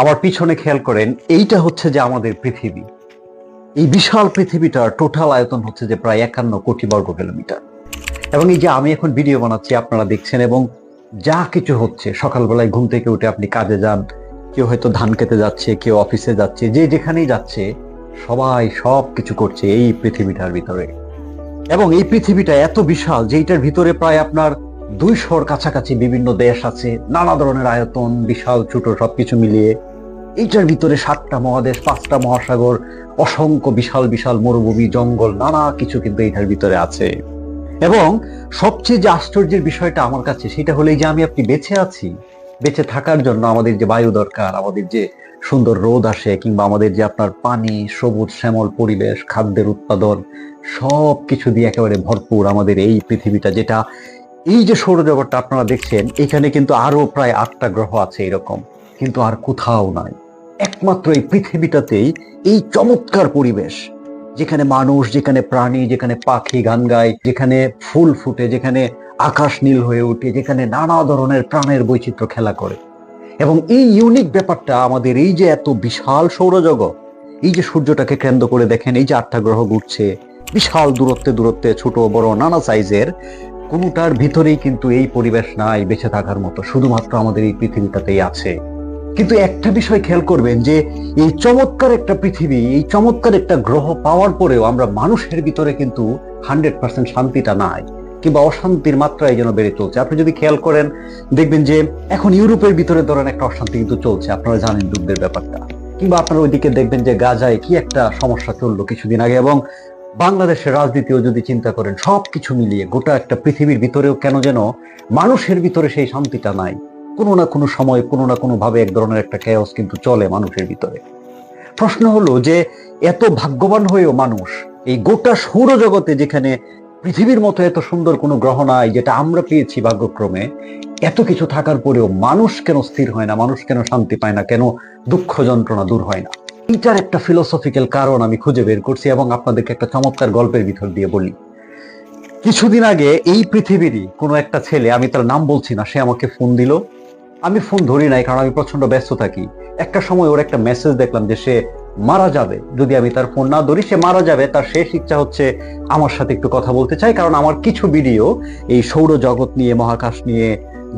আমার পিছনে খেয়াল করেন, এইটা হচ্ছে যে আমাদের পৃথিবী। এই বিশাল পৃথিবীটার টোটাল আয়তন হচ্ছে যে প্রায় 51 কোটি বর্গ কিলোমিটার। এবং এই যে আমি এখন ভিডিও বানাচ্ছি, আপনারা দেখছেন, এবং যা কিছু হচ্ছে, সকালবেলায় ঘুম থেকে উঠে আপনি কাজে যান, কেউ হয়তো ধান খেতে যাচ্ছে, কেউ অফিসে যাচ্ছে, যে যেখানেই যাচ্ছে, সবাই সব কিছু করছে এই পৃথিবীটার ভিতরে। এবং এই পৃথিবীটা এত বিশাল যে এটার ভিতরে প্রায় আপনার 200-র কাছাকাছি বিভিন্ন দেশ আছে, নানা ধরনের আয়তন, বিশাল ছোট সবকিছু মিলিয়ে। এইটার ভিতরে 7টা মহাদেশ, 5টা মহাসাগর, অসংখ্য বিশাল বিশাল মরুভূমি, জঙ্গল, নানা কিছু কিন্তু এইটার ভিতরে আছে। এবং সবচেয়ে যে আশ্চর্যের বিষয়টা আমার কাছে, সেটা হলো এই যে আমি আপনি বেঁচে আছি। বেঁচে থাকার জন্য আমাদের যে বায়ু দরকার, আমাদের যে সুন্দর রোদ আসে, কিংবা আমাদের যে আপনার পানি, সবুজ শ্যামল পরিবেশ, খাদ্যের উৎপাদন, সব কিছু দিয়ে একেবারে ভরপুর আমাদের এই পৃথিবীটা, যেটা এই যে সৌরজগৎটা আপনারা দেখছেন, এখানে কিন্তু আরো প্রায় 8টা গ্রহ আছে এরকম, কিন্তু আর কোথাও নাই। একমাত্র এই পৃথিবীটাতেই এই চমৎকার পরিবেশ, যেখানে মানুষ, যেখানে প্রাণী, যেখানে পাখি গান গায়, যেখানে ফুল ফুটে, যেখানে আকাশ নীল হয়ে ওঠে, যেখানে নানা ধরনের প্রাণের বৈচিত্র্য খেলা করে। এবং এই ইউনিক ব্যাপারটা আমাদের এই যে এত বিশাল সৌরজগৎ, এই যে সূর্যটাকে কেন্দ্র করে দেখেন, এই যে 8টা গ্রহ ঘুরছে বিশাল দূরত্বে দূরত্বে, ছোট বড় নানা সাইজের, কোনোটার ভিতরেই কিন্তু এই পরিবেশ নাই বেঁচে থাকার মতো, শুধুমাত্র আমাদের এই পৃথিবীটাতেই আছে। কিন্তু একটা বিষয় খেয়াল করবেন, যে এই চমৎকার একটা পৃথিবী, এই চমৎকার একটা গ্রহ পাওয়ার পরেও আমরা মানুষের ভিতরে কিন্তু 100% শান্তিটা নাই, কিংবা অশান্তির মাত্রায় যেন বেড়ে চলছে। আপনি যদি খেয়াল করেন, দেখবেন যে এখন ইউরোপের ভিতরে ধরেন একটা অশান্তি কিন্তু চলছে, আপনারা জানেন যুদ্ধের ব্যাপারটা। কিংবা আপনারা ওইদিকে দেখবেন যে গাজায় কি একটা সমস্যা চললো কিছুদিন আগে। এবং বাংলাদেশের রাজনীতিও যদি চিন্তা করেন, সবকিছু মিলিয়ে গোটা একটা পৃথিবীর ভিতরেও কেন যেন মানুষের ভিতরে সেই শান্তিটা নাই। কোনো না কোনো সময়, কোনো না কোনো ভাবে এক ধরনের একটা ক্যাওস কিন্তু চলে মানুষের ভিতরে। প্রশ্ন হলো যে এত ভাগ্যবান হয়েও মানুষ এই গোটা সৌরজগতে, যেখানে পৃথিবীর মতো এত সুন্দর কোনো গ্রহ নাই যেটা আমরা পেয়েছি ভাগ্যক্রমে, এত কিছু থাকার পরেও মানুষ কেন স্থির হয় না, মানুষ কেন শান্তি পায় না, কেন দুঃখ যন্ত্রণা দূর হয় না? এইটার একটা ফিলোসফিক্যাল কারণ আমি খুঁজে বের করছি, এবং আপনাদেরকে একটা চমৎকার গল্পের ভিতর দিয়ে বলি। কিছুদিন আগে এই পৃথিবীরই কোনো একটা ছেলে, আমি তার নাম বলছি না, সে আমাকে ফোন দিল। আমি ফোন ধরি নাই, কারণ আমি প্রচন্ড ব্যস্ত থাকি। একটা সময় ওর একটা মেসেজ দেখলাম যে সে মারা যাবে, যদি আমি তার ফোন না ধরি সে মারা যাবে। তার শেষ ইচ্ছা হচ্ছে আমার সাথে একটু কথা বলতে চাই, কারণ আমার কিছু ভিডিও এই সৌরজগৎ নিয়ে, মহাকাশ নিয়ে,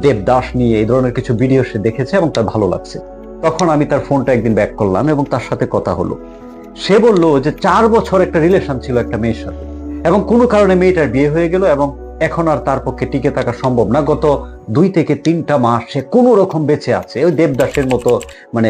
দেবদাস নিয়ে, এই ধরনের কিছু ভিডিও সে দেখেছে এবং তার ভালো লাগছে। তখন আমি তার ফোনটা একদিন ব্যাক করলাম এবং তার সাথে কথা হলো। সে বলল যে 4 বছর একটা রিলেশন ছিল একটা মেয়ের সাথে, এবং কোনো কারণে মেয়েটার বিয়ে হয়ে গেল, এবং এখন আর তার পক্ষে টিকে থাকা সম্ভব না। গত 2 থেকে 3টা মাস সে কোনো রকম বেঁচে আছে, ওই দেবদাসের মতো, মানে